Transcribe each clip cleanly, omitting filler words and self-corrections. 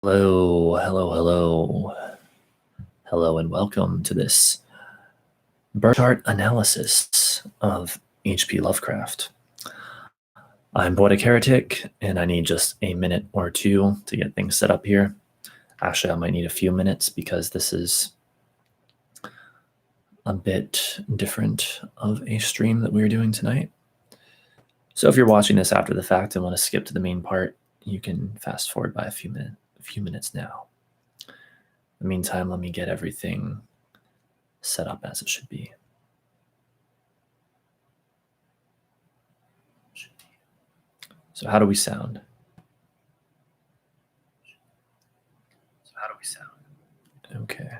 Hello, hello, hello. Hello and welcome to this birth chart analysis of H.P. Lovecraft. I'm Poetic Heretic, and I need just a minute or two to get things set up here. Actually, I might need a few minutes because this is a bit different of a stream that we're doing tonight. So if you're watching this after the fact and want to skip to the main part, you can fast forward by a few minutes now. In the meantime, let me get everything set up as it should be. So how do we sound? Okay.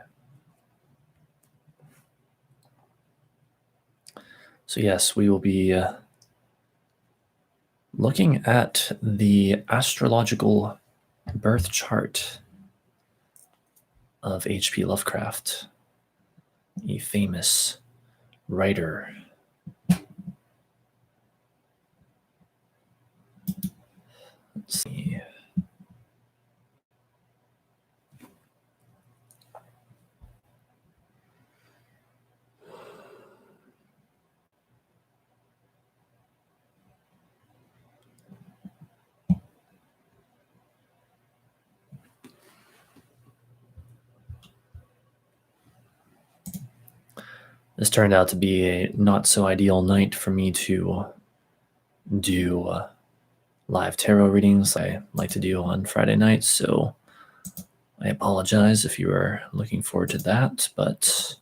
So yes, we will be looking at the astrological birth chart of H.P. Lovecraft, a famous writer. Let's see. This turned out to be a not so ideal night for me to do live tarot readings I like to do on Friday nights, so I apologize if you are looking forward to that, but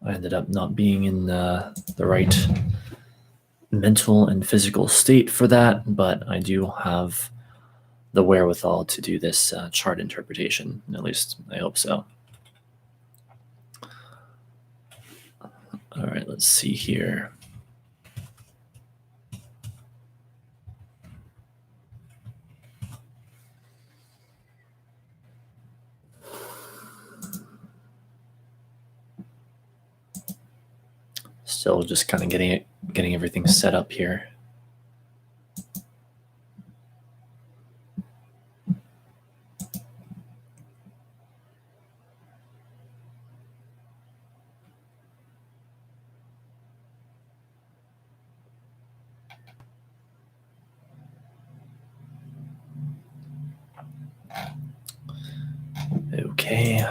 I ended up not being in the right mental and physical state for that, but I do have the wherewithal to do this chart interpretation. At least I hope so. All right, let's see here. Still just kind of getting everything set up here. Okay.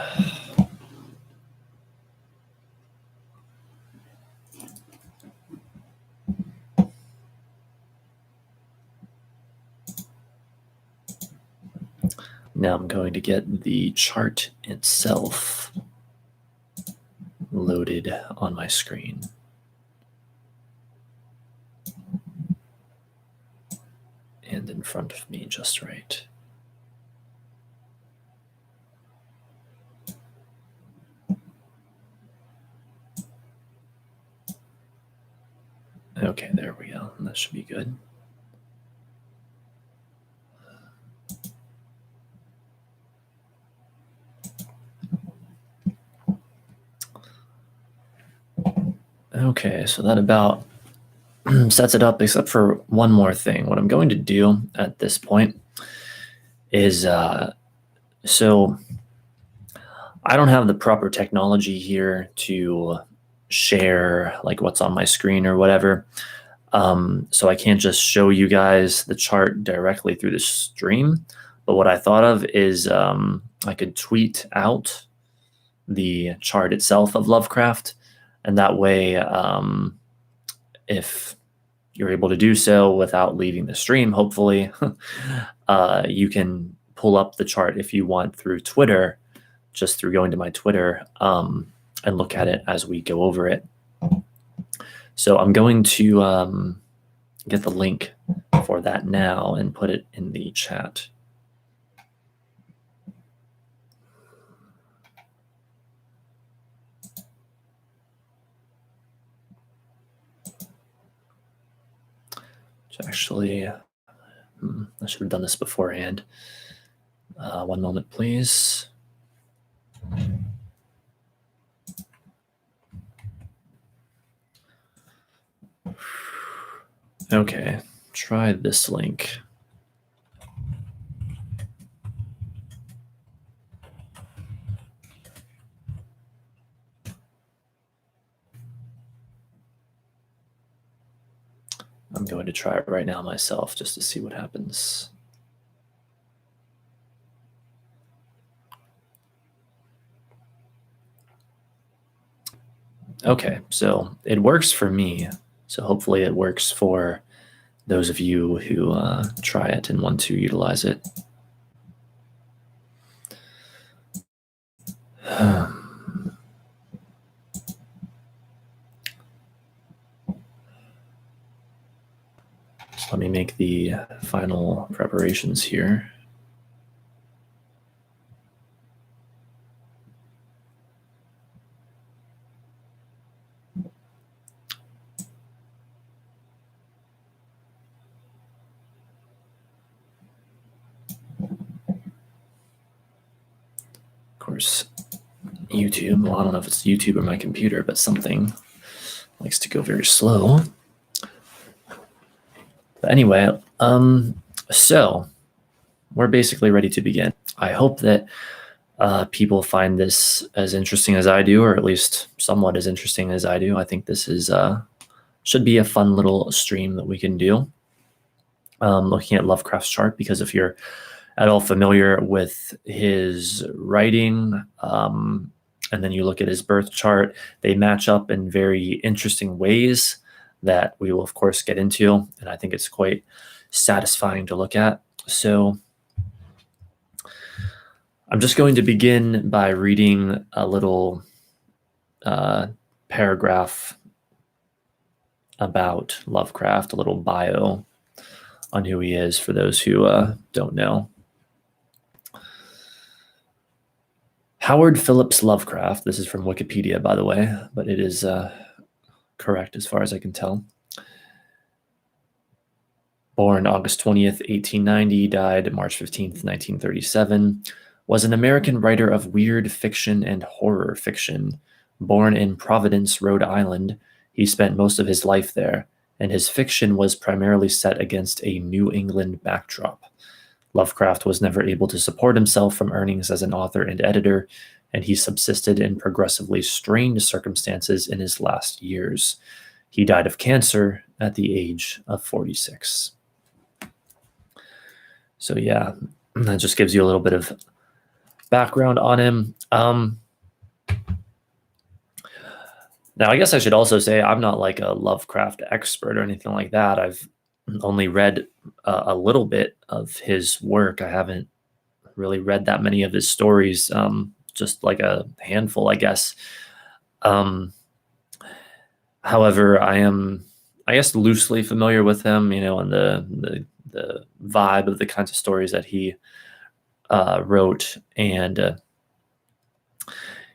Now I'm going to get the chart itself loaded on my screen. And in front of me just right. Okay, there we go. That should be good. Okay, so that about sets it up, except for one more thing. What I'm going to do at this point is, so I don't have the proper technology here to share like what's on my screen or whatever. So I can't just show you guys the chart directly through the stream. But what I thought of is I could tweet out the chart itself of Lovecraft, and that way, if you're able to do so without leaving the stream, hopefully, you can pull up the chart if you want through Twitter, just through going to my Twitter, and look at it as we go over it. So I'm going to get the link for that now and put it in the chat. Actually, I should have done this beforehand. One moment, please. Okay, try this link. I'm going to try it right now myself just to see what happens. Okay, so it works for me. So hopefully it works for those of you who try it and want to utilize it. So let me make the final preparations here. Of course, YouTube, well, I don't know if it's YouTube or my computer, but something likes to go very slow. But anyway, so we're basically ready to begin. I hope that people find this as interesting as I do, or at least somewhat as interesting as I do. I think this is should be a fun little stream that we can do. Looking at Lovecraft's chart, because if you're at all familiar with his writing, and then you look at his birth chart, they match up in very interesting ways that we will, of course, get into. And I think it's quite satisfying to look at. So I'm just going to begin by reading a little paragraph about Lovecraft, a little bio on who he is for those who don't know. Howard Phillips Lovecraft, this is from Wikipedia, by the way, but it is correct as far as I can tell. Born August 20th, 1890, died March 15th, 1937, was an American writer of weird fiction and horror fiction. Born in Providence, Rhode Island, he spent most of his life there, and his fiction was primarily set against a New England backdrop. Lovecraft was never able to support himself from earnings as an author and editor, and he subsisted in progressively strained circumstances in his last years. He died of cancer at the age of 46. So yeah, that just gives you a little bit of background on him. Now, I guess I should also say I'm not like a Lovecraft expert or anything like that. I've only read a little bit of his work. I haven't really read that many of his stories, just like a handful, I guess. However, I am, I guess, loosely familiar with him, you know, and the vibe of the kinds of stories that he wrote. And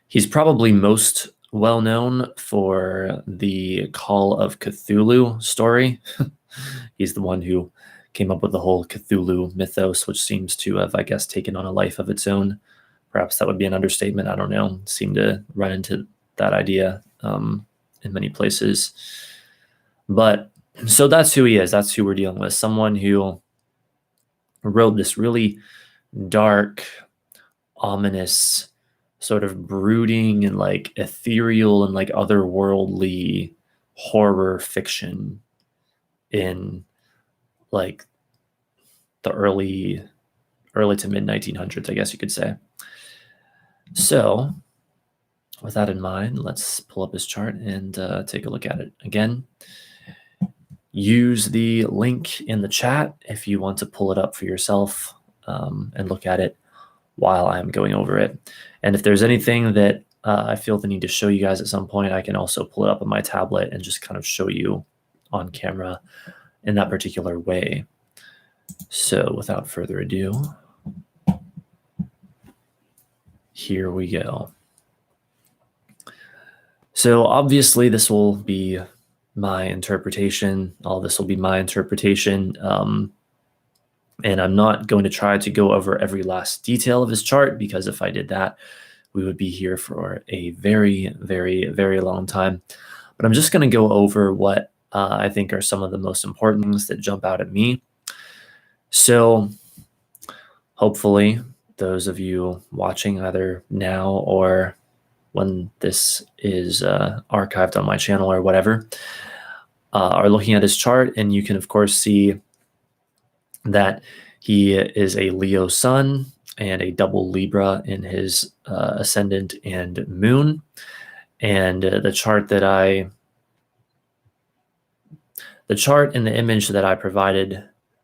he's probably most well known for the Call of Cthulhu story. He's the one who came up with the whole Cthulhu mythos, which seems to have, I guess, taken on a life of its own. Perhaps that would be an understatement. I don't know. Seem to run into that idea in many places. But so that's who he is. That's who we're dealing with. Someone who wrote this really dark, ominous, sort of brooding and like ethereal and like otherworldly horror fiction in like the early to mid 1900s, I guess you could say. So with that in mind, let's pull up his chart and take a look at it. Again, use the link in the chat if you want to pull it up for yourself and look at it while I'm going over it. And if there's anything that I feel the need to show you guys at some point, I can also pull it up on my tablet and just kind of show you on camera in that particular way. So without further ado, here we go. So obviously this will be my interpretation. All this will be my interpretation. And I'm not going to try to go over every last detail of his chart, because if I did that, we would be here for a very, very, very long time. But I'm just going to go over what I think are some of the most important things that jump out at me. So hopefully those of you watching either now or when this is archived on my channel or whatever, are looking at his chart, and you can, of course, see that he is a Leo sun and a double Libra in his ascendant and moon. And the chart in the image that I provided,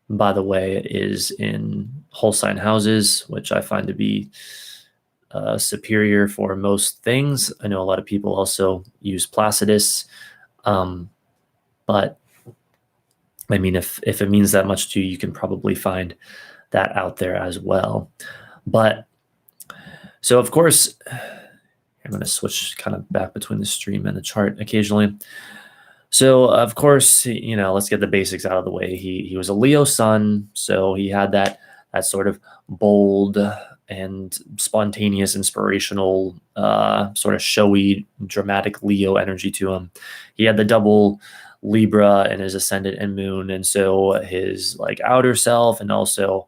by the way, is in whole sign houses, which I find to be superior for most things. I know a lot of people also use Placidus, but I mean, if it means that much to you, you can probably find that out there as well. But so, of course, I'm going to switch kind of back between the stream and the chart occasionally. So, of course, let's get the basics out of the way. He was a Leo sun, so he had that sort of bold and spontaneous, inspirational, sort of showy, dramatic Leo energy to him. He had the double Libra in his ascendant and moon, and so his like outer self and also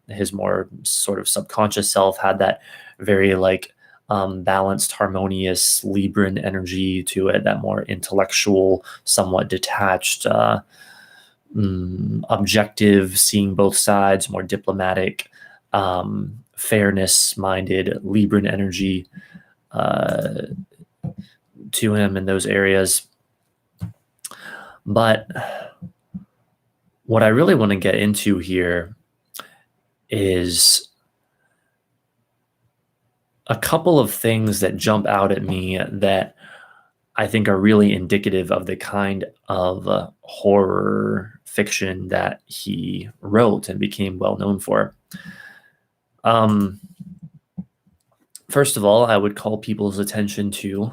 his more sort of subconscious self had that very like balanced, harmonious Libran energy to it, that more intellectual, somewhat detached, objective, seeing both sides, more diplomatic, fairness-minded Libran energy to him in those areas. But what I really want to get into here is a couple of things that jump out at me that I think are really indicative of the kind of horror fiction that he wrote and became well known for. First of all, I would call people's attention to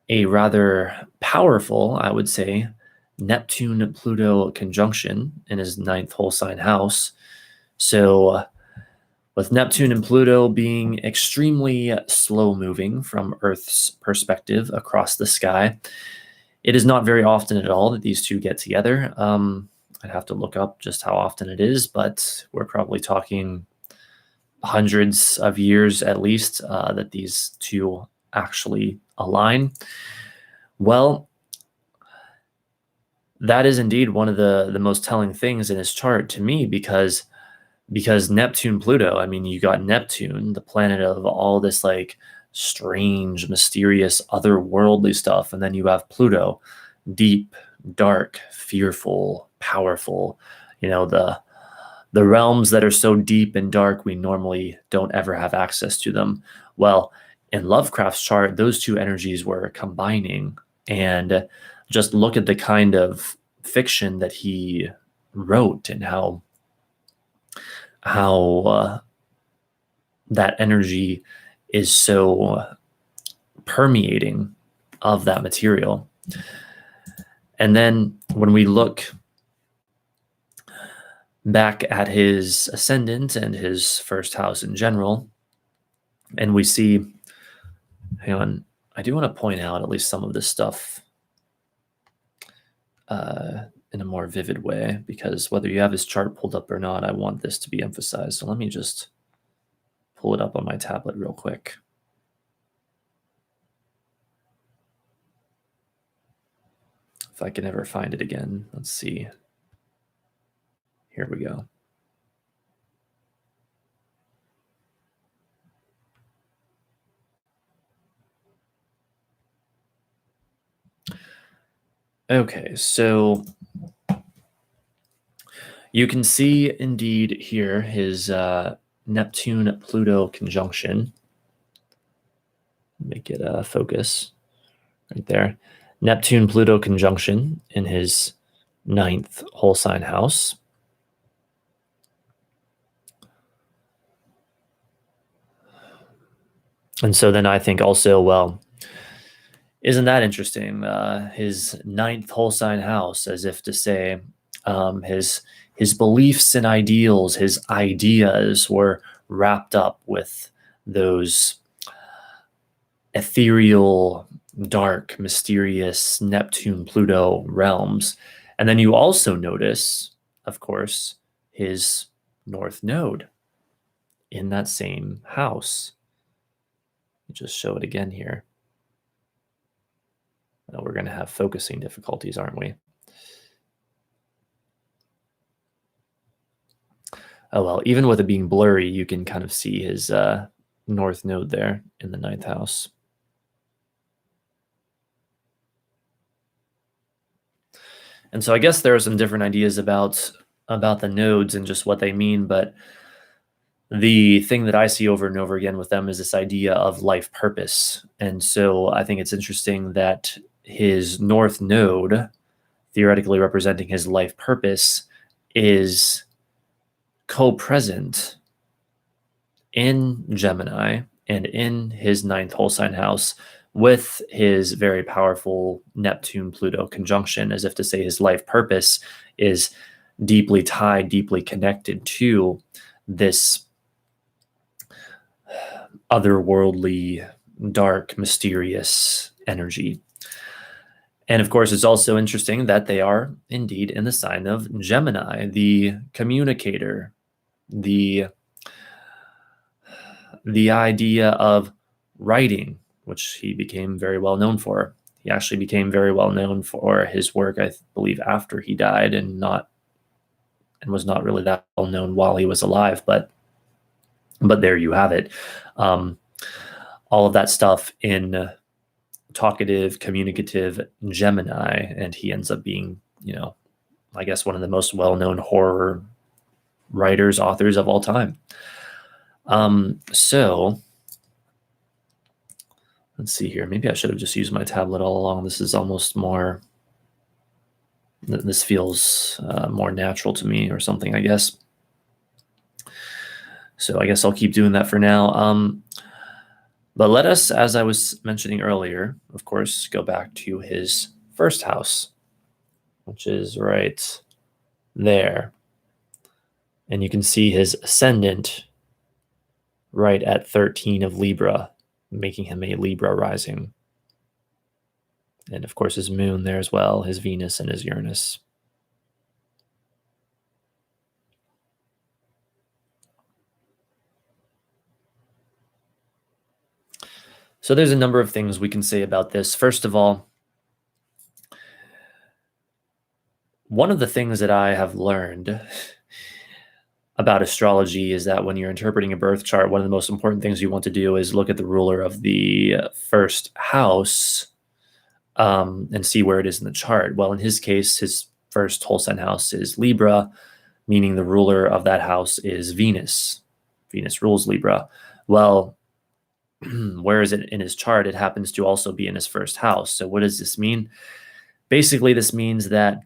a rather powerful, I would say, Neptune-Pluto conjunction in his ninth whole sign house. So with Neptune and Pluto being extremely slow moving from Earth's perspective across the sky, it is not very often at all that these two get together. I'd have to look up just how often it is, but we're probably talking hundreds of years at least that these two actually align. Well, that is indeed one of the most telling things in his chart to me because Neptune, Pluto, I mean, you got Neptune, the planet of all this like strange, mysterious, otherworldly stuff. And then you have Pluto, deep, dark, fearful, powerful, the realms that are so deep and dark, we normally don't ever have access to them. Well, in Lovecraft's chart, those two energies were combining. And just look at the kind of fiction that he wrote and how that energy is so permeating of that material. And then when we look back at his ascendant and his first house in general, and we see, hang on, I do want to point out at least some of this stuff in a more vivid way, because whether you have his chart pulled up or not, I want this to be emphasized. So let me just pull it up on my tablet real quick. If I can ever find it again, let's see. Here we go. Okay, so you can see indeed here his Neptune-Pluto conjunction. Make it a focus right there. Neptune-Pluto conjunction in his ninth whole sign house. And so then I think also, well, isn't that interesting? His ninth whole sign house, as if to say, his beliefs and ideals, his ideas were wrapped up with those ethereal, dark, mysterious Neptune, Pluto realms. And then you also notice, of course, his north node in that same house. Just show it again here. We're going to have focusing difficulties, aren't we? Oh, well, even with it being blurry, you can kind of see his north node there in the ninth house. And so I guess there are some different ideas about the nodes and just what they mean, but the thing that I see over and over again with them is this idea of life purpose. And so I think it's interesting that his north node, theoretically representing his life purpose, is co-present in Gemini and in his ninth whole sign house with his very powerful Neptune-Pluto conjunction, as if to say his life purpose is deeply tied, deeply connected to this otherworldly, dark, mysterious energy. And of course, it's also interesting that they are indeed in the sign of Gemini, the communicator, the idea of writing, which he became very well known for. He actually became very well known for his work, I believe, after he died, and was not really that well known while he was alive. But there you have it. All of that stuff in talkative, communicative Gemini, and he ends up being, I guess, one of the most well-known horror writers, authors of all time. So let's see here. Maybe I should have just used my tablet all along. This is almost more, this feels more natural to me or something, I guess. So I guess I'll keep doing that for now. But let us, as I was mentioning earlier, of course, go back to his first house, which is right there. And you can see his ascendant right at 13 of Libra, making him a Libra rising. And of course, his moon there as well, his Venus and his Uranus. So there's a number of things we can say about this. First of all, one of the things that I have learned about astrology is that when you're interpreting a birth chart, one of the most important things you want to do is look at the ruler of the first house and see where it is in the chart. Well, in his case, his first whole sign house is Libra, meaning the ruler of that house is Venus. Venus rules Libra. Well, where is it in his chart? It happens to also be in his first house. So what does this mean? Basically, this means that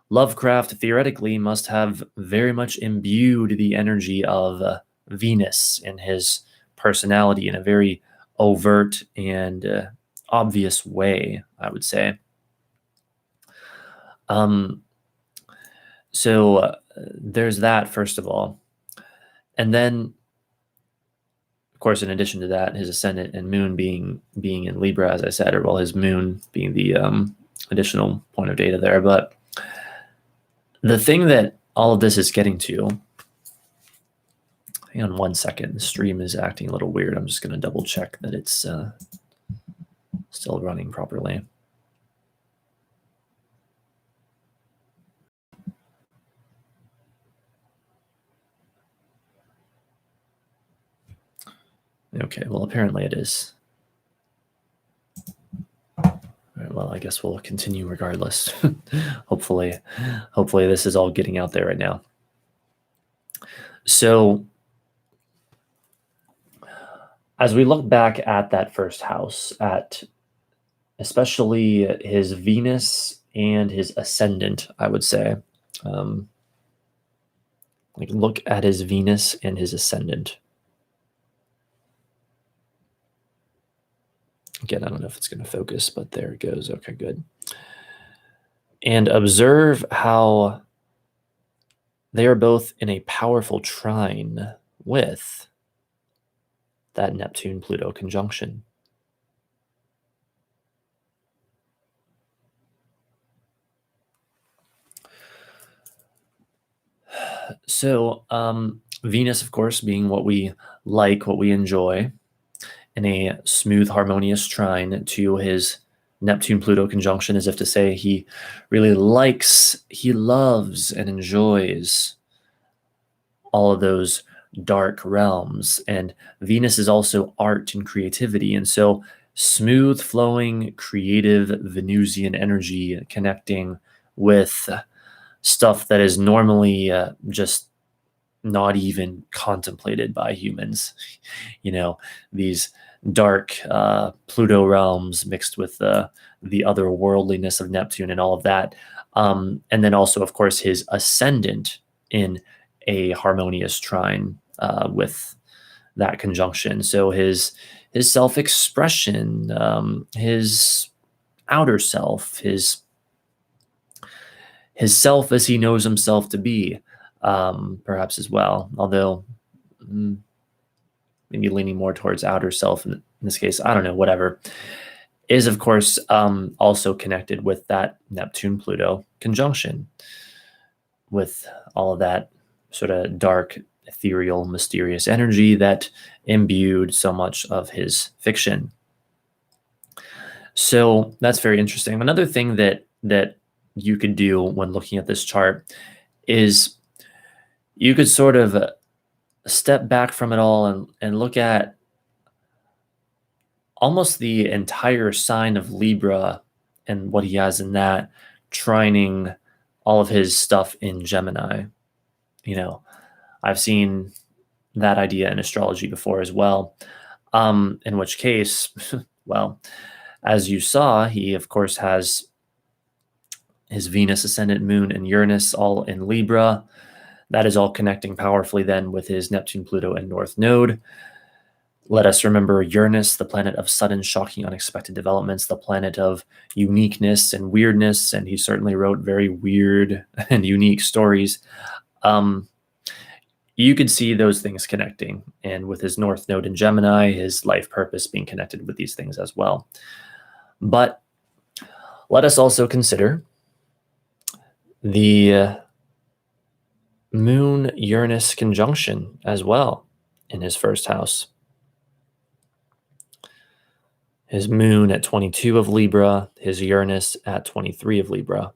Lovecraft theoretically must have very much imbued the energy of Venus in his personality in a very overt and obvious way, I would say. So there's that, first of all. And then, of course, in addition to that, his ascendant and moon being in Libra, as I said, or well, his moon being the additional point of data there. But the thing that all of this is getting to, hang on one second, the stream is acting a little weird. I'm just going to double check that it's still running properly. Okay, well, apparently it is. All right, well, I guess we'll continue regardless. Hopefully this is all getting out there right now. So as we look back at that first house, at especially his Venus and his ascendant, I would say, like look at his Venus and his ascendant. Again, I don't know if it's going to focus, but there it goes. Okay, good. And observe how they are both in a powerful trine with that Neptune-Pluto conjunction. So Venus, of course, being what we like, what we enjoy, in a smooth, harmonious trine to his Neptune-Pluto conjunction, as if to say he really likes, he loves, and enjoys all of those dark realms. And Venus is also art and creativity. And so smooth flowing, creative Venusian energy connecting with stuff that is normally just not even contemplated by humans. You know, these dark Pluto realms mixed with the otherworldliness of Neptune and all of that. And then also, of course, his ascendant in a harmonious trine with that conjunction. So his self-expression, his outer self, his self as he knows himself to be, perhaps as well. Although maybe leaning more towards outer self in this case, I don't know, whatever, is of course also connected with that Neptune-Pluto conjunction, with all of that sort of dark, ethereal, mysterious energy that imbued so much of his fiction. So that's very interesting. Another thing that you could do when looking at this chart is you could sort of step back from it all and look at almost the entire sign of Libra and what he has in that, trining all of his stuff in Gemini. You know, I've seen that idea in astrology before as well. In which case, well, as you saw, he of course has his Venus ascendant moon and Uranus all in Libra. That is all connecting powerfully then with his Neptune, Pluto, and North Node. Let us remember Uranus, the planet of sudden, shocking, unexpected developments, the planet of uniqueness and weirdness, and he certainly wrote very weird and unique stories. You could see those things connecting, and with his North Node in Gemini, his life purpose being connected with these things as well. But let us also consider the Moon-Uranus conjunction as well in his first house. His moon at 22 of Libra, his Uranus at 23 of Libra.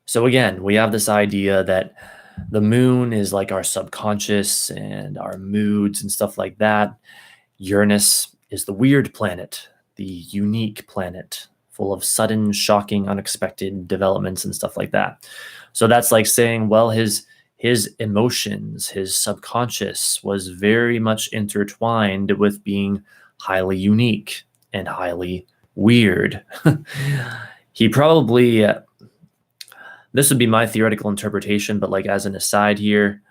So again, we have this idea that the moon is like our subconscious and our moods and stuff like that. Uranus is the weird planet, the unique planet, full of sudden, shocking, unexpected developments and stuff like that. So that's like saying, well, his emotions, his subconscious was very much intertwined with being highly unique and highly weird. He probably, this would be my theoretical interpretation, but like as an aside here,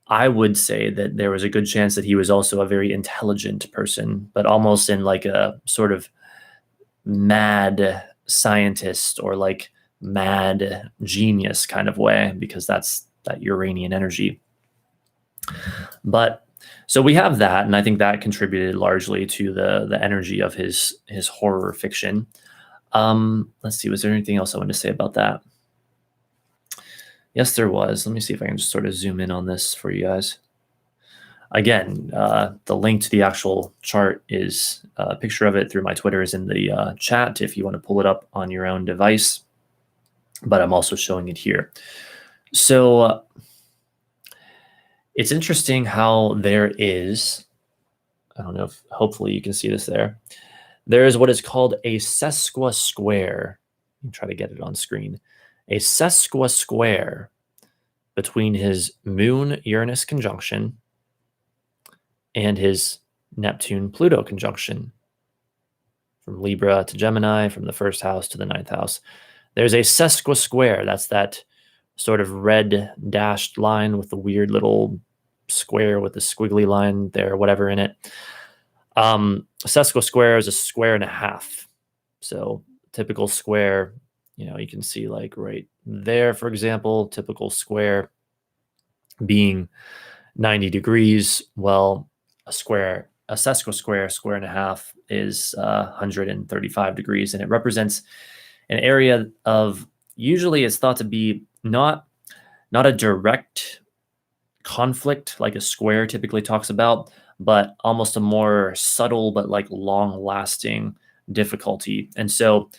I would say that there was a good chance that he was also a very intelligent person, but almost in like a sort of mad scientist or like mad genius kind of way, because that's that Uranian energy. But so we have that, and I think that contributed largely to the energy of his horror fiction. Let's see, was there anything else I wanted to say about that? Yes, there was. Let me see if I can just sort of zoom in on this for you guys. Again, the link to the actual chart is a picture of it through my Twitter is in the chat if you want to pull it up on your own device, but I'm also showing it here. So it's interesting how there is, I don't know if hopefully you can see this there. There is what is called a sesquisquare. Let me try to get it on screen. A sesquisquare between his Moon-Uranus conjunction and his Neptune-Pluto conjunction, from Libra to Gemini, from the first house to the ninth house. There's a sesquisquare. That's that sort of red dashed line with the weird little square with the squiggly line there, whatever in it. Sesquisquare is a square and a half. So typical square, you know, you can see like right there, for example, typical square being 90 degrees. Well, a sesquisquare, square and a half, is 135 degrees, and it represents an area of, usually it's thought to be not a direct conflict like a square typically talks about, but almost a more subtle but like long-lasting difficulty. And so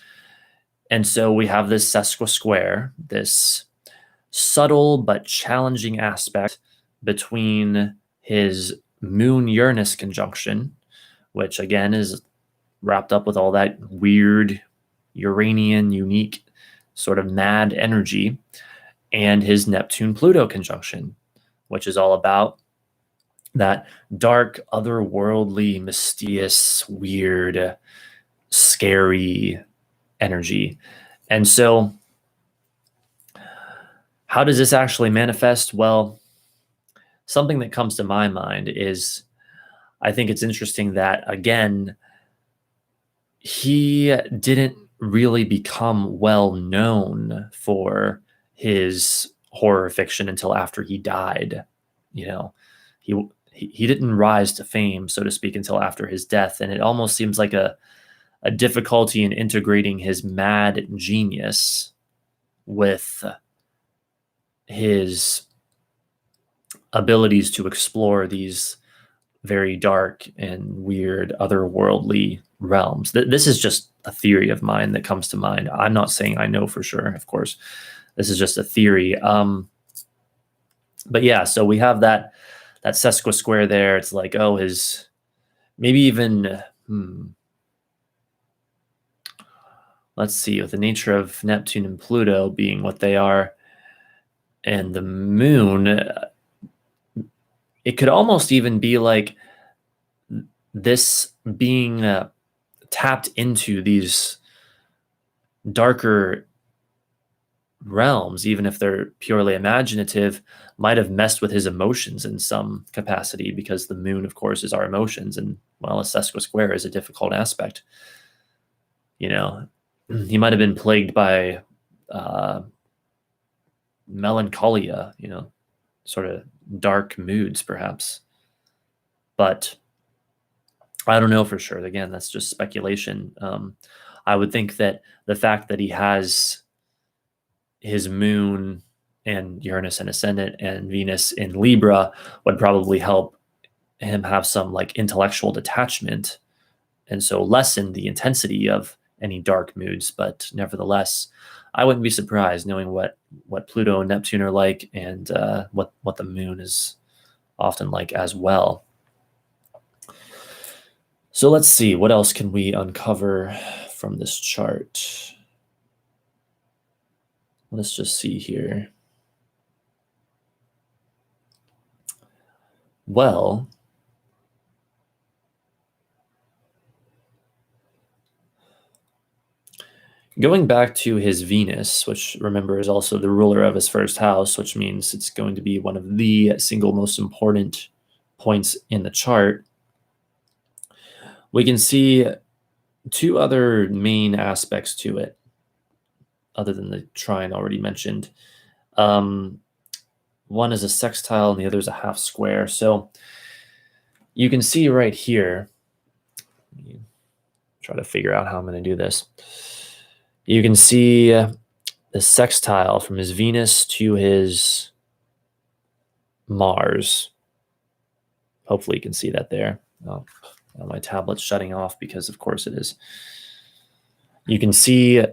we have this sesquisquare, this subtle but challenging aspect between his Moon Uranus conjunction, which again is wrapped up with all that weird Uranian, unique, sort of mad energy, and his Neptune Pluto conjunction, which is all about that dark, otherworldly, mysterious, weird, scary energy. And so, how does this actually manifest? Well, something that comes to my mind is I think it's interesting that, again, he didn't really become well known for his horror fiction until after he died. You know, he didn't rise to fame, so to speak, until after his death. And it almost seems like a difficulty in integrating his mad genius with his abilities to explore these very dark and weird otherworldly realms. This is just a theory of mine that comes to mind. I'm not saying I know for sure, of course. This is just a theory. But yeah, so we have that sesquisquare there. It's like, oh, his maybe even let's see, with the nature of Neptune and Pluto being what they are, and the moon, it could almost even be like this being tapped into these darker realms, even if they're purely imaginative, might have messed with his emotions in some capacity, because the moon, of course, is our emotions, and well, a sesquisquare is a difficult aspect. You know, he might have been plagued by melancholia, sort of dark moods, perhaps. But I don't know for sure. Again, that's just speculation. I would think that the fact that he has his moon and Uranus in ascendant and Venus in Libra would probably help him have some like intellectual detachment, and so lessen the intensity of any dark moods. But nevertheless, I wouldn't be surprised knowing what Pluto and Neptune are like, and what the moon is often like as well. So let's see, what else can we uncover from this chart? Let's just see here. Well, going back to his Venus, which remember is also the ruler of his first house, which means it's going to be one of the single most important points in the chart, we can see two other main aspects to it, other than the trine already mentioned. One is a sextile and the other is a half square. So you can see right here, try to figure out how I'm going to do this. You can see the sextile from his Venus to his Mars. Hopefully you can see that there. Oh, my tablet's shutting off because of course it is. You can see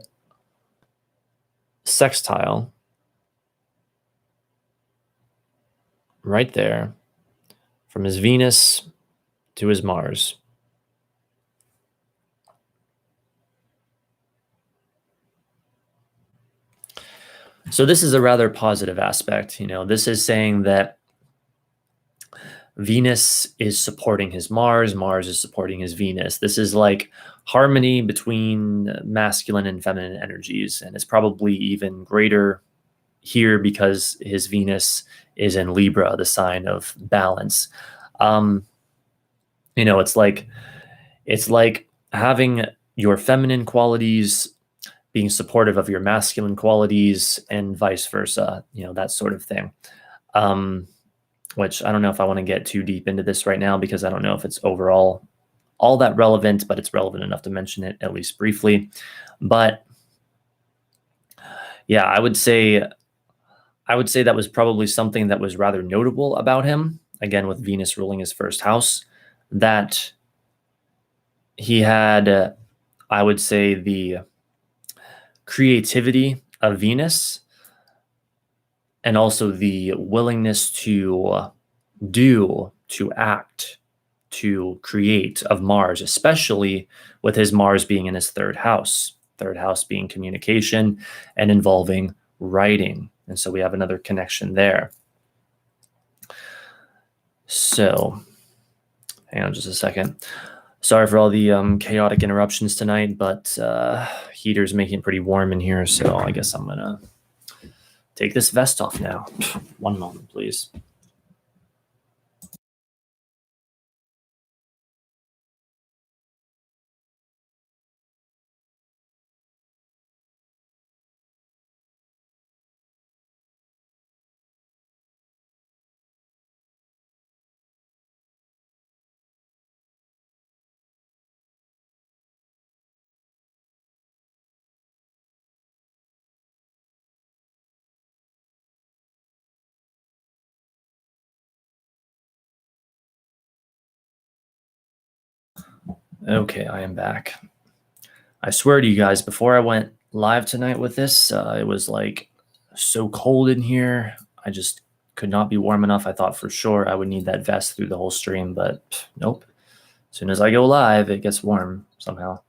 sextile right there from his Venus to his Mars. So this is a rather positive aspect. This is saying that Venus is supporting his Mars, Mars is supporting his Venus. This is like harmony between masculine and feminine energies, and it's probably even greater here because his Venus is in Libra, the sign of balance. It's like having your feminine qualities being supportive of your masculine qualities and vice versa, that sort of thing. Which I don't know if I want to get too deep into this right now, because I don't know if it's overall all that relevant, but it's relevant enough to mention it at least briefly. But yeah, I would say that was probably something that was rather notable about him, again, with Venus ruling his first house. that he had, I would say, the creativity of Venus and also the willingness to do, to act, to create of Mars, especially with his Mars being in his third house being communication and involving writing. And so we have another connection there. So hang on just a second. Sorry for all the chaotic interruptions tonight, but heater's making it pretty warm in here, so I guess I'm gonna take this vest off now. One moment, please. Okay, I am back. I swear to you guys, before I went live tonight with this, it was like so cold in here. I just could not be warm enough. I thought for sure I would need that vest through the whole stream, but nope. As soon as I go live, it gets warm somehow.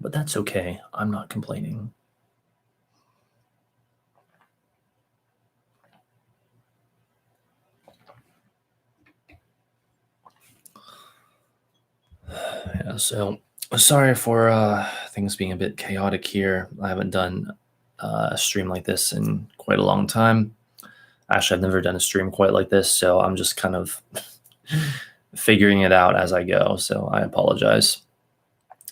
But that's okay. I'm not complaining. Yeah, so sorry for things being a bit chaotic here. I haven't done a stream like this in quite a long time. Actually, I've never done a stream quite like this, so I'm just kind of figuring it out as I go, so I apologize.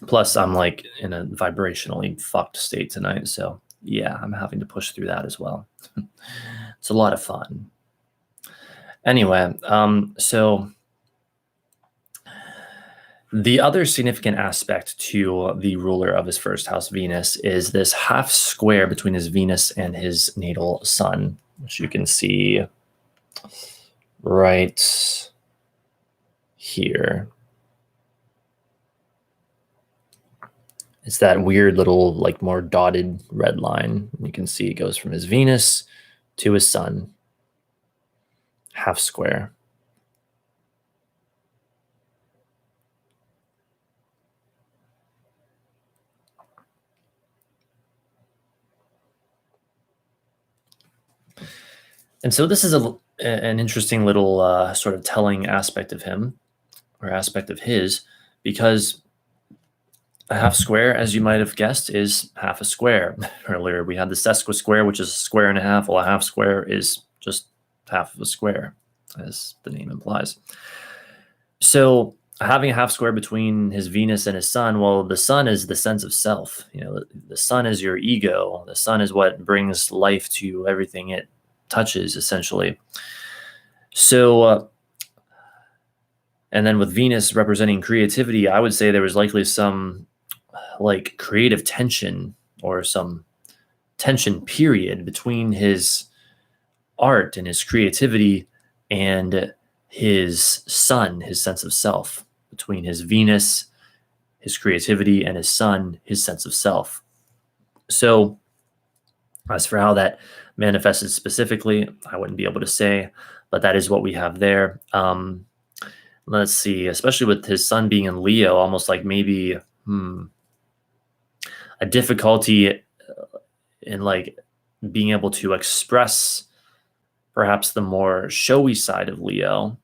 Plus, I'm like in a vibrationally fucked state tonight, so yeah, I'm having to push through that as well. It's a lot of fun. Anyway, so the other significant aspect to the ruler of his first house, Venus, is this half square between his Venus and his natal sun, which you can see right here. It's that weird little, like, more dotted red line. You can see it goes from his Venus to his sun, half square. And so this is an interesting little sort of telling aspect of him, or aspect of his, because a half square, as you might have guessed, is half a square. Earlier we had the sesquisquare, which is a square and a half. Well, a half square is just half of a square, as the name implies. So having a half square between his Venus and his sun, well, the sun is the sense of self. You know, the sun is your ego. The sun is what brings life to everything it touches, essentially. So, and then with Venus representing creativity, I would say there was likely some like creative tension or some tension period between his art and his creativity and his sun, his sense of self, between his Venus, his creativity, and his sun, his sense of self. So as for how that manifested specifically, I wouldn't be able to say, but that is what we have there. Let's see, especially with his sun being in Leo, almost like maybe a difficulty in like being able to express perhaps the more showy side of Leo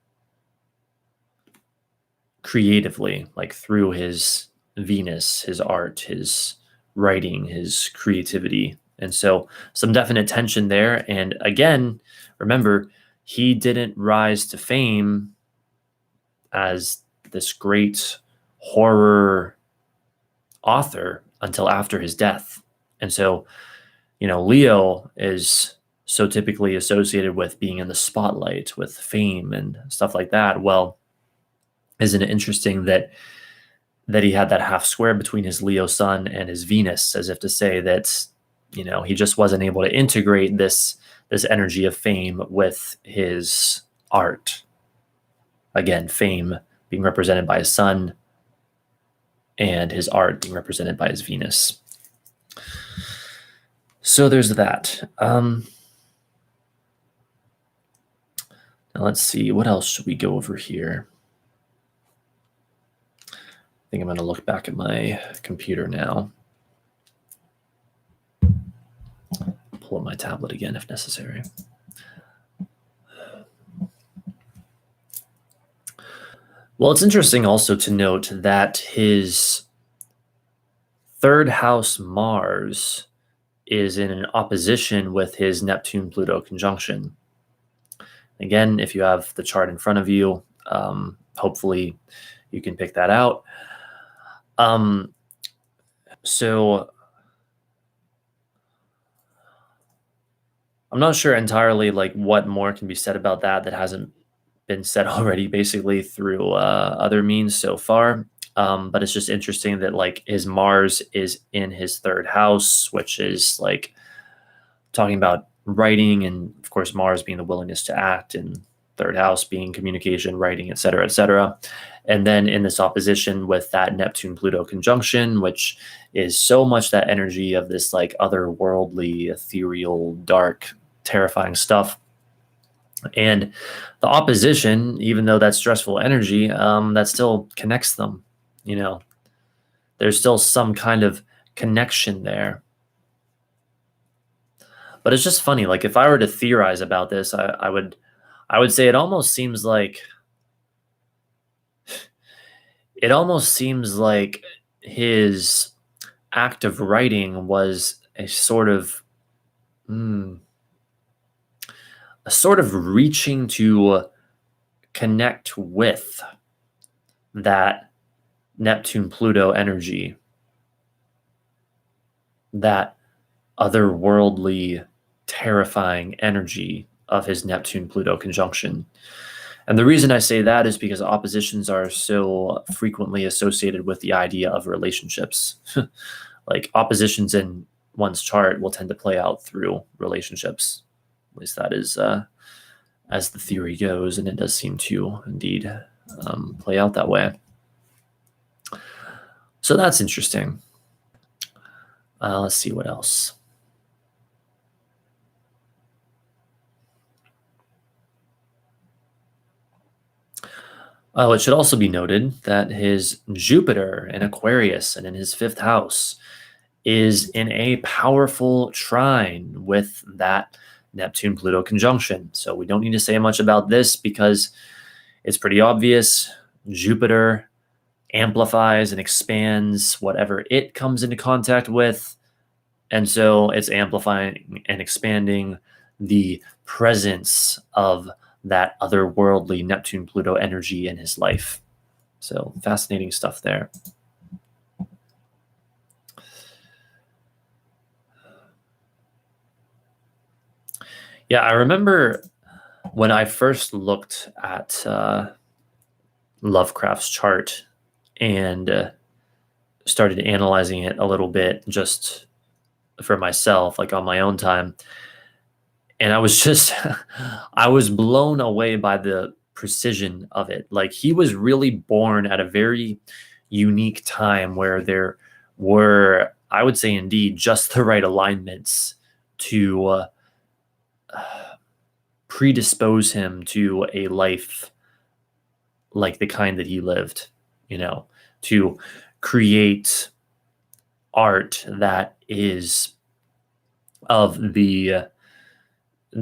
creatively, like through his Venus, his art, his writing, his creativity. And so some definite tension there. And again, remember, he didn't rise to fame as this great horror author until after his death. And so, you know, Leo is so typically associated with being in the spotlight, with fame and stuff like that. Well, isn't it interesting that he had that half square between his Leo sun and his Venus, as if to say that, you know, he just wasn't able to integrate this energy of fame with his art. again, fame being represented by his sun, and his art being represented by his Venus. So there's that. Now let's see, what else should we go over here? I think I'm going to look back at my computer now. Pull up my tablet again if necessary. Well, it's interesting also to note that his third house Mars is in an opposition with his Neptune-Pluto conjunction. Again, if you have the chart in front of you, hopefully you can pick that out. So I'm not sure entirely like what more can be said about that hasn't been said already, basically through other means so far. But it's just interesting that like his Mars is in his third house, which is like talking about writing, and of course Mars being the willingness to act, and third house being communication, writing, etc., etc. And then in this opposition with that Neptune-Pluto conjunction, which is so much that energy of this like otherworldly, ethereal, dark, terrifying stuff. And the opposition, even though that's stressful energy, that still connects them. You know, there's still some kind of connection there. But it's just funny. Like if I were to theorize about this, I would say it almost seems like his act of writing was a sort of reaching to connect with that Neptune-Pluto energy, that otherworldly, terrifying energy of his Neptune-Pluto conjunction. And the reason I say that is because oppositions are so frequently associated with the idea of relationships. Like oppositions in one's chart will tend to play out through relationships. At least that is as the theory goes, and it does seem to indeed play out that way. So that's interesting. Let's see what else. It should also be noted that his Jupiter in Aquarius and in his fifth house is in a powerful trine with that Neptune-Pluto conjunction. So we don't need to say much about this because it's pretty obvious. Jupiter amplifies and expands whatever it comes into contact with. And so it's amplifying and expanding the presence of that otherworldly Neptune-Pluto energy in his life. So fascinating stuff there. Yeah, I remember when I first looked at Lovecraft's chart and started analyzing it a little bit just for myself, like on my own time. And I was just, I was blown away by the precision of it. Like he was really born at a very unique time where there were, I would say indeed, just the right alignments to predispose him to a life like the kind that he lived, you know, to create art that is of the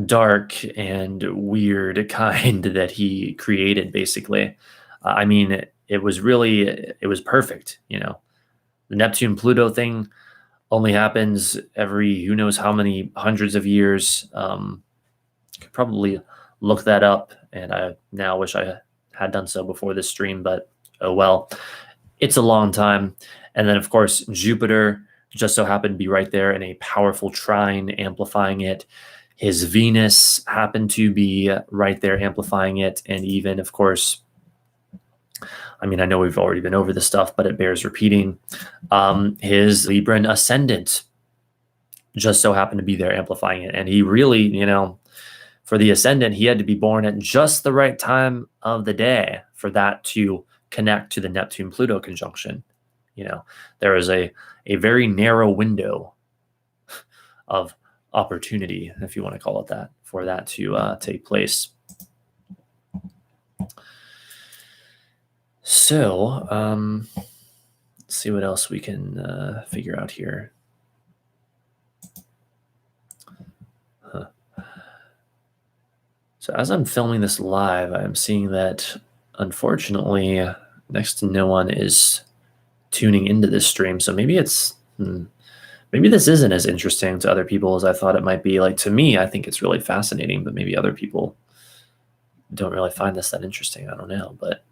dark and weird kind that he created, basically. I mean, it was perfect, you know. The Neptune-Pluto thing only happens every who knows how many hundreds of years. Could probably look that up, and I now wish I had done so before this stream, but oh well. It's a long time. And then, of course, Jupiter just so happened to be right there in a powerful trine, amplifying it. His Venus happened to be right there, amplifying it. And even, of course, I mean, I know we've already been over this stuff, but it bears repeating. His Libran ascendant just so happened to be there, amplifying it. And he really, you know, For the ascendant, he had to be born at just the right time of the day for that to connect to the Neptune-Pluto conjunction. There is a very narrow window of opportunity, if you want to call it that, for that to take place. So let's see what else we can figure out here. So as I'm filming this live, I'm seeing that, unfortunately, next to no one is tuning into this stream. So maybe maybe this isn't as interesting to other people as I thought it might be. Like, to me, I think it's really fascinating, but maybe other people don't really find this that interesting. I don't know, but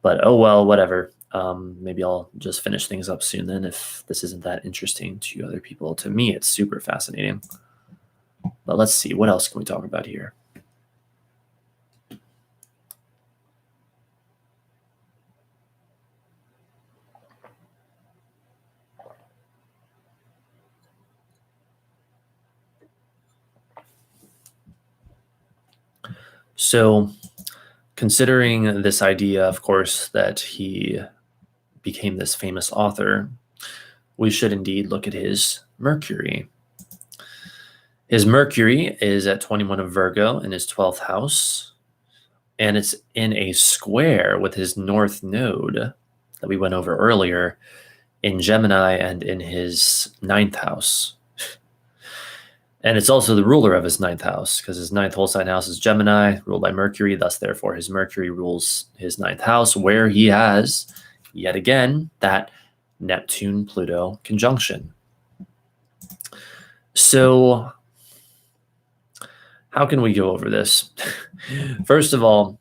oh well, whatever. Maybe I'll just finish things up soon then if this isn't that interesting to other people. To me, it's super fascinating. But let's see, what else can we talk about here? So, considering this idea, of course, that he became this famous author, we should indeed look at his Mercury. His Mercury is at 21 of Virgo in his 12th house, and it's in a square with his North Node that we went over earlier in Gemini and in his 9th house. And it's also the ruler of his 9th house, because his 9th whole sign house is Gemini, ruled by Mercury. Thus, therefore, his Mercury rules his 9th house, where he has, yet again, that Neptune-Pluto conjunction. So, how can we go over this? First of all,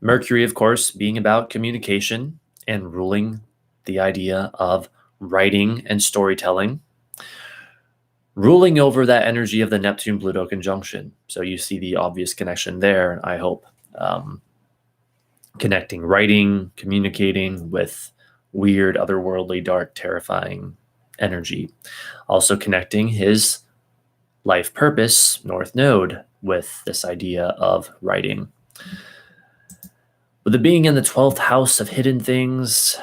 Mercury, of course, being about communication and ruling the idea of writing and storytelling, ruling over that energy of the Neptune-Pluto conjunction. So you see the obvious connection there, I hope. Connecting writing, communicating with weird, otherworldly, dark, terrifying energy. Also connecting his life purpose, North Node, with this idea of writing. With it being in the 12th house of hidden things,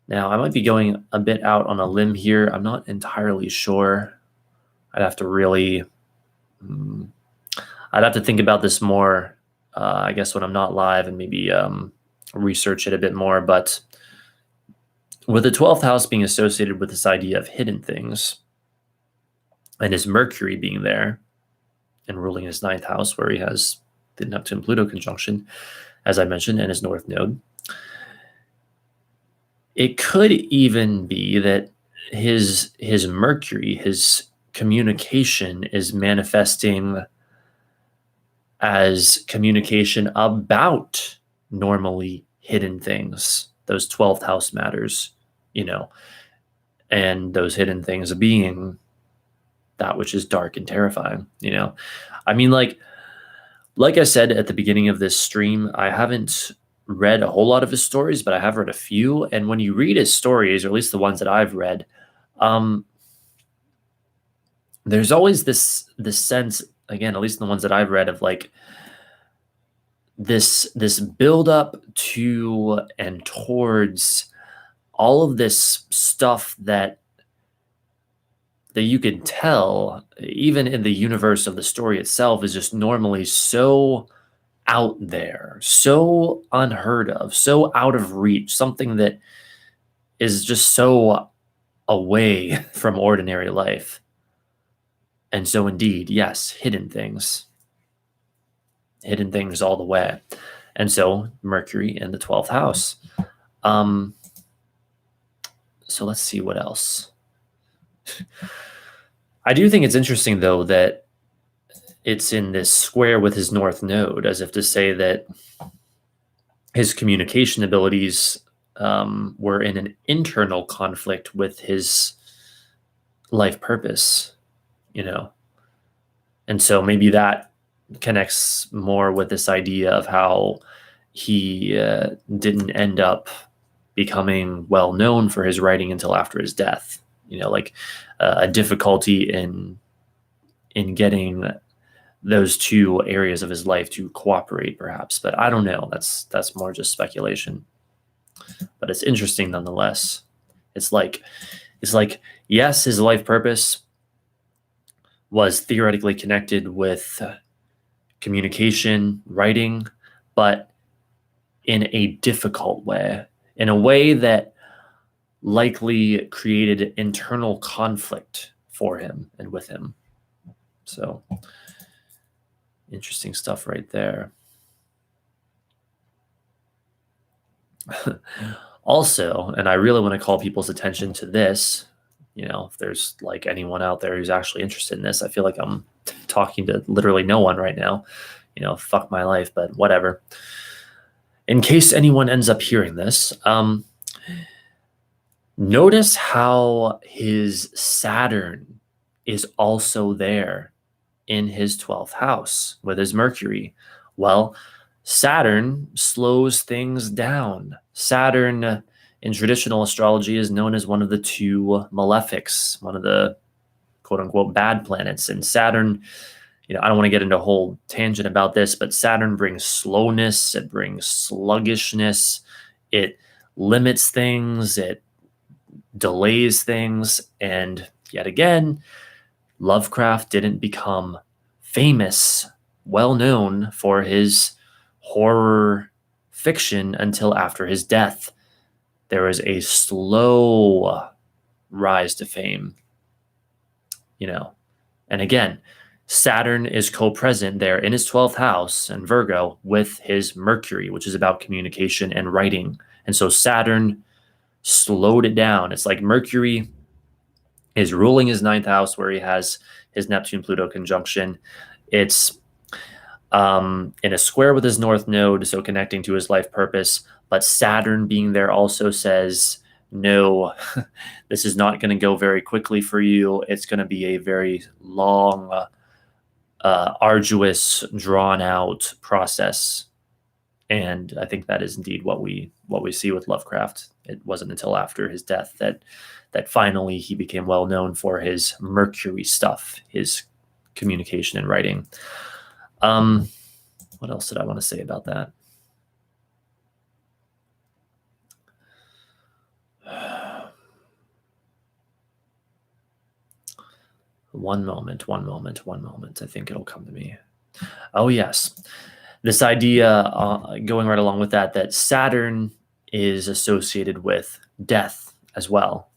now I might be going a bit out on a limb here. I'm not entirely sure. I'd have to really, I'd have to think about this more, I guess, when I'm not live, and maybe research it a bit more. But with the 12th house being associated with this idea of hidden things, and his Mercury being there and ruling his 9th house, where he has the Neptune-Pluto conjunction, as I mentioned, and his North Node, it could even be that his Mercury, his communication, is manifesting as communication about normally hidden things, those 12th house matters, and those hidden things being that which is dark and terrifying. I mean, like I said at the beginning of this stream, I haven't read a whole lot of his stories, but I have read a few. And when you read his stories, or at least the ones that I've read, there's always this sense, again, at least the ones that I've read, of like this build up to and towards all of this stuff that you could tell, even in the universe of the story itself, is just normally so out there, so unheard of, so out of reach, something that is just so away from ordinary life. And so indeed, yes, hidden things all the way. And so Mercury in the 12th house. So let's see what else. I do think it's interesting, though, that it's in this square with his North Node, as if to say that his communication abilities were in an internal conflict with his life purpose, And so maybe that connects more with this idea of how he didn't end up becoming well known for his writing until after his death. Like a difficulty in in getting those two areas of his life to cooperate, perhaps. But I don't know. That's more just speculation. But it's interesting nonetheless. It's like yes, his life purpose was theoretically connected with communication, writing, but in a difficult way, in a way that likely created internal conflict for him and with him. So interesting stuff right there. Also, and I really want to call people's attention to this, if there's like anyone out there who's actually interested in this, I feel like I'm talking to literally no one right now, fuck my life, but whatever. In case anyone ends up hearing this, notice how his Saturn is also there in his 12th house with his Mercury. Well, Saturn slows things down. Saturn in traditional astrology is known as one of the two malefics, one of the quote unquote bad planets. And Saturn, I don't want to get into a whole tangent about this, but Saturn brings slowness, it brings sluggishness, it limits things, it delays things. And yet again, Lovecraft didn't become famous, well known for his horror fiction until after his death. There was a slow rise to fame, And again, Saturn is co-present there in his 12th house in Virgo with his Mercury, which is about communication and writing. And so Saturn slowed it down. It's like Mercury is ruling his 9th house where he has his Neptune-Pluto conjunction. It's in a square with his North Node, so connecting to his life purpose. But Saturn being there also says, no, this is not going to go very quickly for you. It's going to be a very long, arduous, drawn-out process. And I think that is indeed what we see with Lovecraft. It wasn't until after his death that finally he became well known for his Mercury stuff, his communication and writing. What else did I want to say about that? One moment. I think it'll come to me. Oh, yes. This idea, going right along with that Saturn is associated with death as well.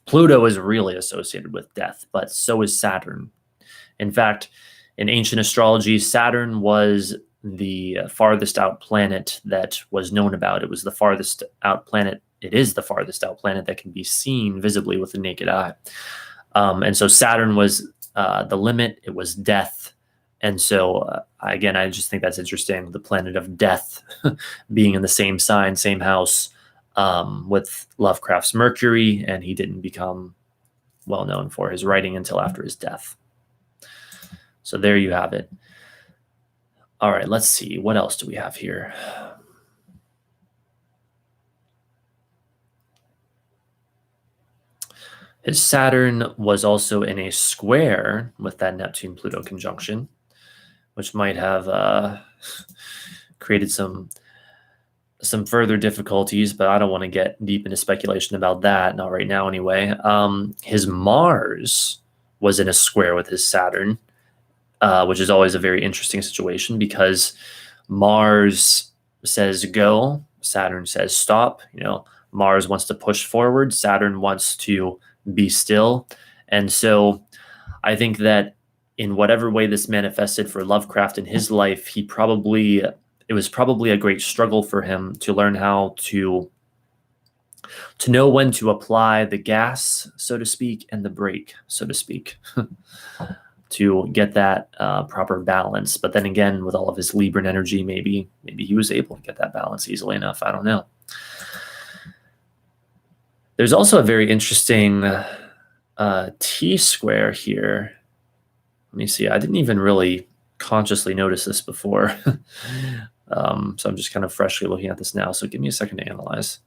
Pluto is really associated with death, but so is Saturn. In fact, in ancient astrology, Saturn was the farthest out planet that was known about. It was the farthest out planet. It is the farthest out planet that can be seen visibly with the naked eye. And so Saturn was the limit. It was death. And so, again, I just think that's interesting. The planet of death being in the same sign, same house with Lovecraft's Mercury, and he didn't become well known for his writing until after his death. So there you have it. All right, let's see. What else do we have here? His Saturn was also in a square with that Neptune-Pluto conjunction, which might have created some further difficulties, but I don't want to get deep into speculation about that, not right now anyway. His Mars was in a square with his Saturn, which is always a very interesting situation because Mars says go, Saturn says stop. Mars wants to push forward, Saturn wants to be still. And so I think that in whatever way this manifested for Lovecraft in his life, it was probably a great struggle for him to learn how to know when to apply the gas, so to speak, and the brake, so to speak, to get that proper balance. But then again, with all of his Libran energy, maybe he was able to get that balance easily enough. I don't know. There's also a very interesting T-square here. Let me see. I didn't even really consciously notice this before. So I'm just kind of freshly looking at this now. So give me a second to analyze.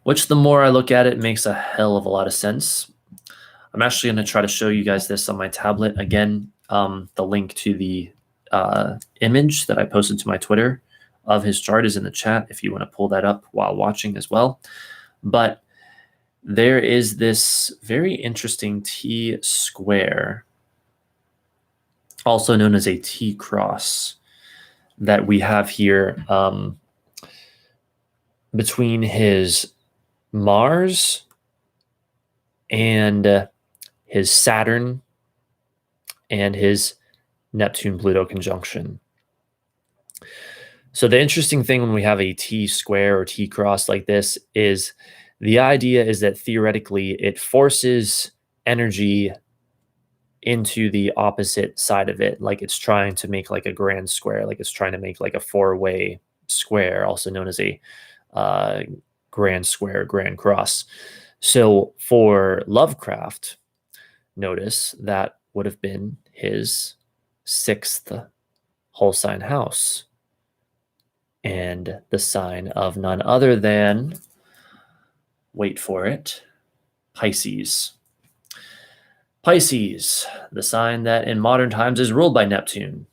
which the more I look at it makes a hell of a lot of sense. I'm actually going to try to show you guys this on my tablet. Again, the link to the image that I posted to my Twitter of his chart is in the chat if you want to pull that up while watching as well. But there is this very interesting T square, also known as a T cross, that we have here between his Mars and his Saturn and his Neptune-Pluto conjunction. So the interesting thing when we have a T square or T cross like this is the idea is that theoretically it forces energy into the opposite side of it, like it's trying to make like a grand square, like it's trying to make like a four-way square, also known as a grand square, grand cross. So for Lovecraft, notice that would have been his 6th whole sign house, and the sign of none other than, wait for it, Pisces. Pisces, the sign that in modern times is ruled by Neptune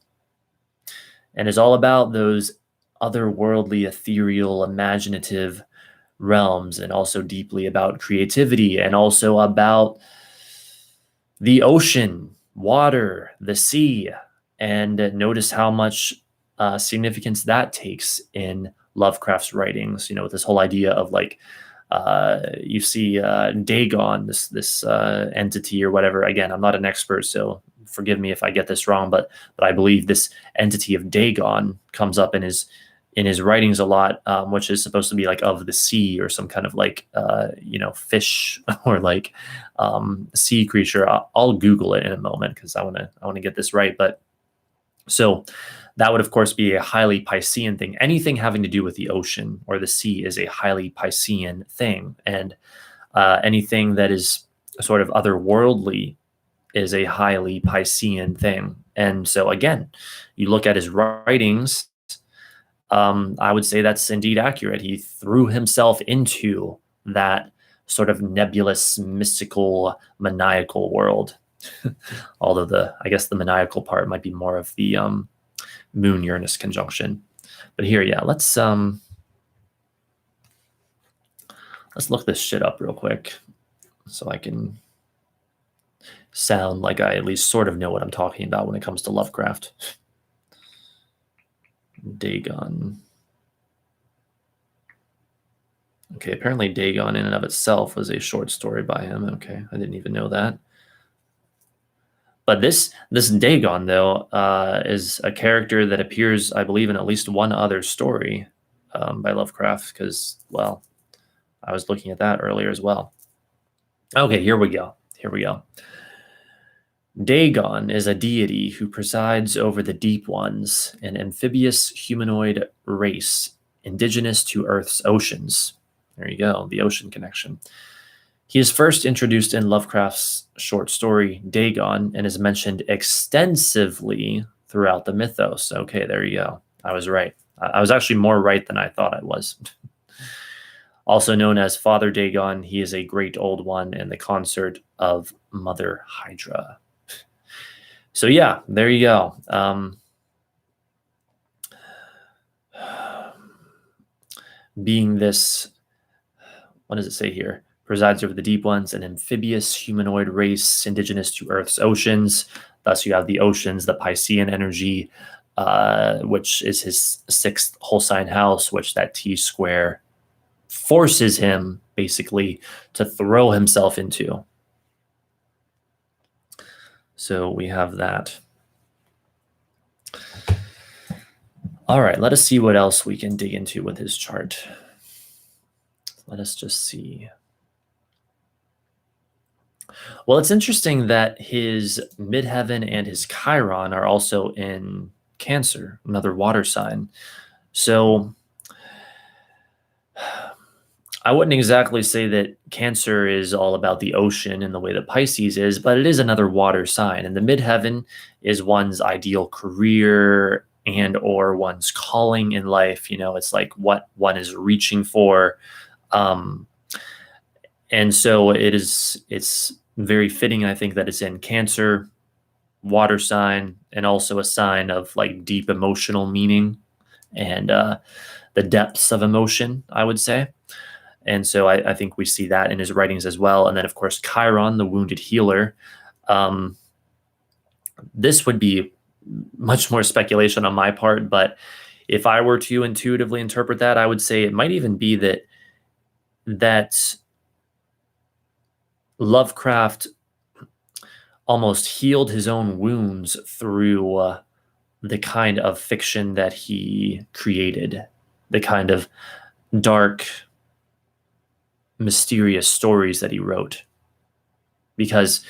and is all about those otherworldly, ethereal, imaginative realms, and also deeply about creativity and also about the ocean, water, the sea. And notice how much significance that takes in Lovecraft's writings, with this whole idea of like, you see Dagon, this entity or whatever. Again, I'm not an expert, so forgive me if I get this wrong, but I believe this entity of Dagon comes up in his writings a lot, which is supposed to be like of the sea or some kind of like fish or like sea creature. I'll Google it in a moment because I want to get this right. But so that would, of course, be a highly Piscean thing. Anything having to do with the ocean or the sea is a highly Piscean thing. And anything that is sort of otherworldly is a highly Piscean thing. And so, again, you look at his writings, I would say that's indeed accurate. He threw himself into that sort of nebulous, mystical, maniacal world. Although I guess the maniacal part might be more of the Moon Uranus conjunction. But here, yeah, let's look this shit up real quick so I can sound like I at least sort of know what I'm talking about when it comes to Lovecraft. Dagon. Okay, apparently Dagon in and of itself was a short story by him. Okay, I didn't even know that. But this Dagon, though, is a character that appears, I believe, in at least one other story by Lovecraft, because, well, I was looking at that earlier as well. Okay, here we go. Dagon is a deity who presides over the Deep Ones, an amphibious humanoid race indigenous to Earth's oceans. There you go, the ocean connection. He is first introduced in Lovecraft's short story, Dagon, and is mentioned extensively throughout the mythos. Okay, there you go. I was right. I was actually more right than I thought I was. Also known as Father Dagon, he is a great old one and the consort of Mother Hydra. So yeah, there you go. Being this, what does it say here? Presides over the Deep Ones, an amphibious humanoid race indigenous to Earth's oceans. Thus, you have the oceans, the Piscean energy, which is his 6th whole sign house, which that T square forces him basically to throw himself into. So we have that. All right, let us see what else we can dig into with his chart. Let us just see. Well, it's interesting that his midheaven and his Chiron are also in Cancer, another water sign. So I wouldn't exactly say that Cancer is all about the ocean in the way that Pisces is, but it is another water sign. And the midheaven is one's ideal career and or one's calling in life. It's like what one is reaching for. And so it's very fitting, I think, that it's in Cancer, water sign, and also a sign of like deep emotional meaning and the depths of emotion, I would say. And so I think we see that in his writings as well. And then, of course, Chiron, the wounded healer. Um, this would be much more speculation on my part, but if I were to intuitively interpret that, I would say it might even be that Lovecraft almost healed his own wounds through the kind of fiction that he created, the kind of dark, mysterious stories that he wrote. Because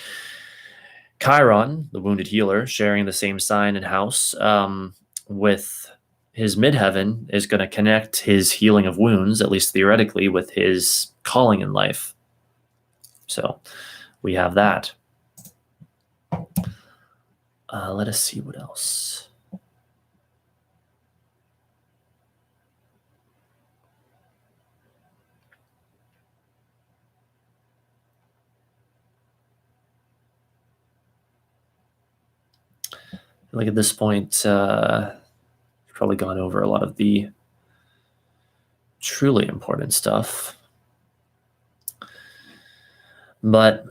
Chiron, the wounded healer, sharing the same sign and house with his midheaven, is going to connect his healing of wounds, at least theoretically, with his calling in life. So we have that. Let us see what else. Like at this point, probably gone over a lot of the truly important stuff. But,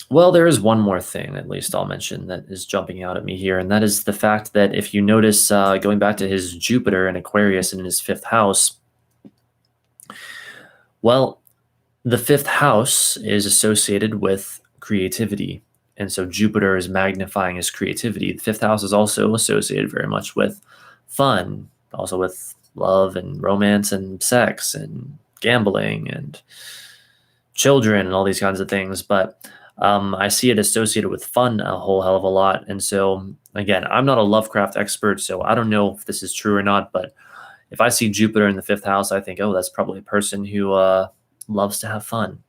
well, there is one more thing, at least I'll mention, that is jumping out at me here, and that is the fact that if you notice, going back to his Jupiter and Aquarius and in his fifth house, well, the fifth house is associated with creativity. And so Jupiter is magnifying his creativity. The fifth house is also associated very much with fun, also with love and romance and sex and gambling and children and all these kinds of things. But I see it associated with fun a whole hell of a lot. And so, again, I'm not a Lovecraft expert, so I don't know if this is true or not. But if I see Jupiter in the fifth house, I think, oh, that's probably a person who loves to have fun.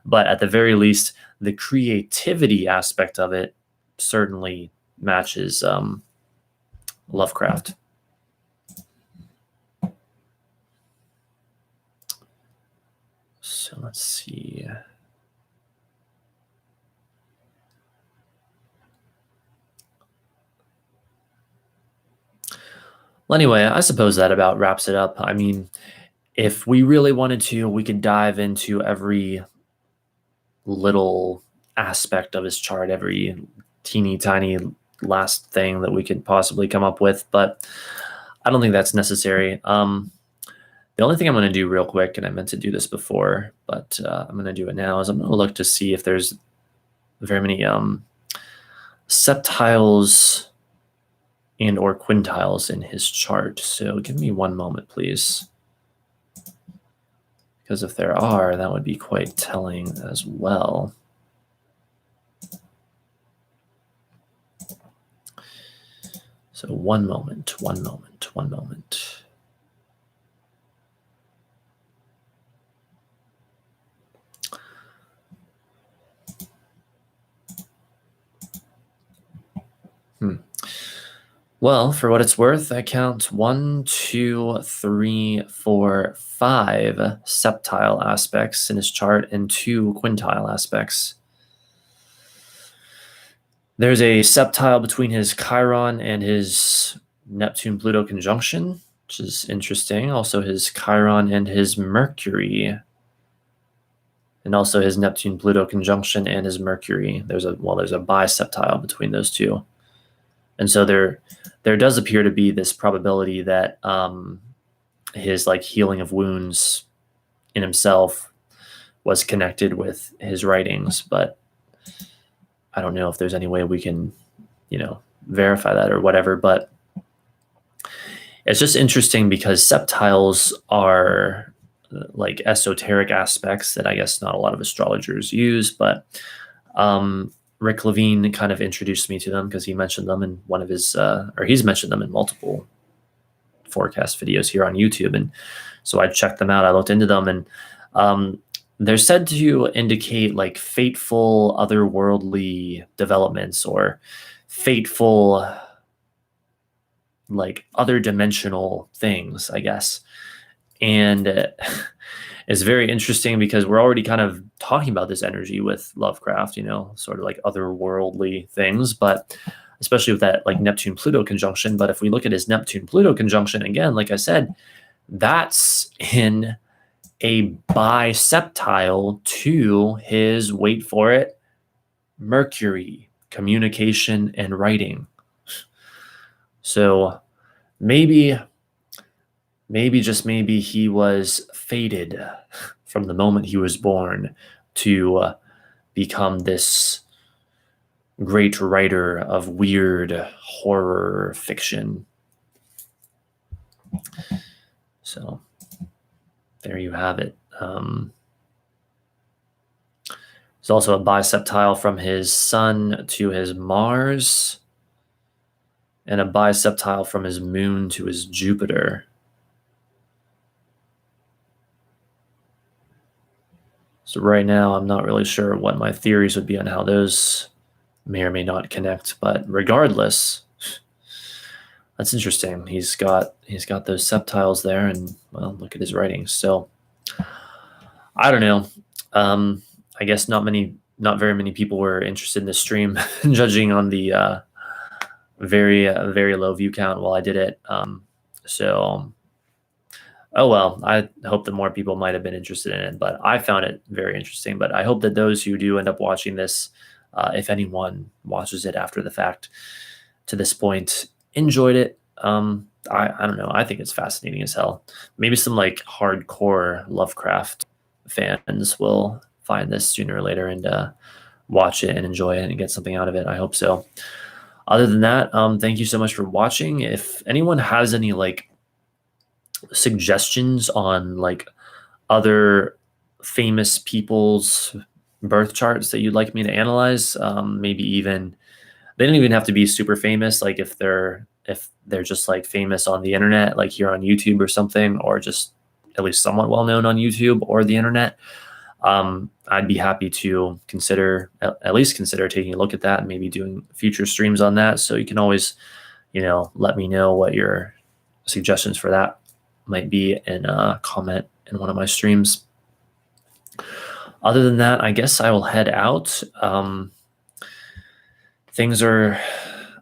But at the very least, the creativity aspect of it certainly matches Lovecraft. So let's see. Well, anyway, I suppose that about wraps it up. I mean, if we really wanted to, we could dive into every little aspect of his chart, every teeny tiny last thing that we could possibly come up with, but I don't think that's necessary. The only thing I'm going to do real quick, and I meant to do this before, but I'm going to do it now, is I'm going to look to see if there's very many septiles and or quintiles in his chart. So give me one moment, please. Because if there are, that would be quite telling as well. So one moment. Well, for what it's worth, I count 1, 2, 3, 4, 5 septile aspects in his chart and 2 quintile aspects. There's a septile between his Chiron and his Neptune-Pluto conjunction, which is interesting. Also his Chiron and his Mercury, and also his Neptune-Pluto conjunction and his Mercury. There's a biseptile between those two. And so there does appear to be this probability that his like healing of wounds in himself was connected with his writings, but I don't know if there's any way we can, verify that or whatever. But it's just interesting because septiles are like esoteric aspects that I guess not a lot of astrologers use, but Rick Levine kind of introduced me to them because he mentioned them in one of his, or he's mentioned them in multiple forecast videos here on YouTube. And so I checked them out. I looked into them, and they're said to indicate like fateful otherworldly developments or fateful like other dimensional things, I guess. And is very interesting because we're already kind of talking about this energy with Lovecraft, sort of like otherworldly things, but especially with that like Neptune Pluto conjunction. But if we look at his Neptune Pluto conjunction again, like I said, that's in a biseptile to his, wait for it, Mercury, communication and writing. So maybe just maybe he was fated from the moment he was born to become this great writer of weird horror fiction. So there you have it. There's also a biseptile from his Sun to his Mars, and a biseptile from his Moon to his Jupiter. So right now, I'm not really sure what my theories would be on how those may or may not connect, but regardless, that's interesting. He's got those septiles there, and well, look at his writings. So I don't know. I guess not very many people were interested in this stream, judging on the very low view count while I did it. So, oh well. I hope that more people might have been interested in it, but I found it very interesting. But I hope that those who do end up watching this, if anyone watches it after the fact, to this point, enjoyed it. I don't know. I think it's fascinating as hell. Maybe some like hardcore Lovecraft fans will find this sooner or later and watch it and enjoy it and get something out of it. I hope so. Other than that, thank you so much for watching. If anyone has any like suggestions on like other famous people's birth charts that you'd like me to analyze, maybe even they don't even have to be super famous. Like if they're just like famous on the internet, like here on YouTube or something, or just at least somewhat well known on YouTube or the internet, I'd be happy to at least consider taking a look at that and maybe doing future streams on that. So you can always, let me know what your suggestions for that might be and comment in one of my streams. Other than that, I guess I will head out. Things are,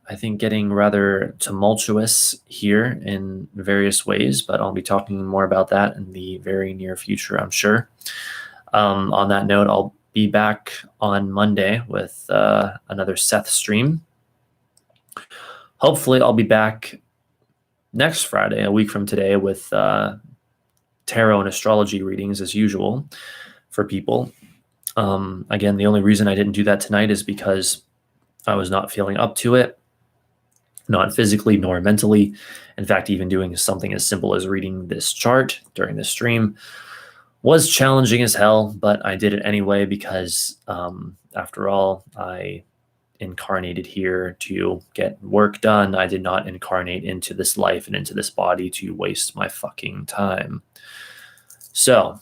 I think, getting rather tumultuous here in various ways, but I'll be talking more about that in the very near future, I'm sure. On that note, I'll be back on Monday with another Seth stream. Hopefully, I'll be back next Friday, a week from today, with tarot and astrology readings as usual for people. Again, the only reason I didn't do that tonight is because I was not feeling up to it, not physically nor mentally. In fact, even doing something as simple as reading this chart during the stream was challenging as hell, but I did it anyway because, after all, I incarnated here to get work done. I did not incarnate into this life and into this body to waste my fucking time. So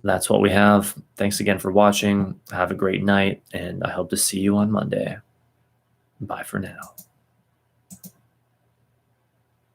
that's what we have. Thanks again for watching. Have a great night, and I hope to see you on Monday. Bye for now.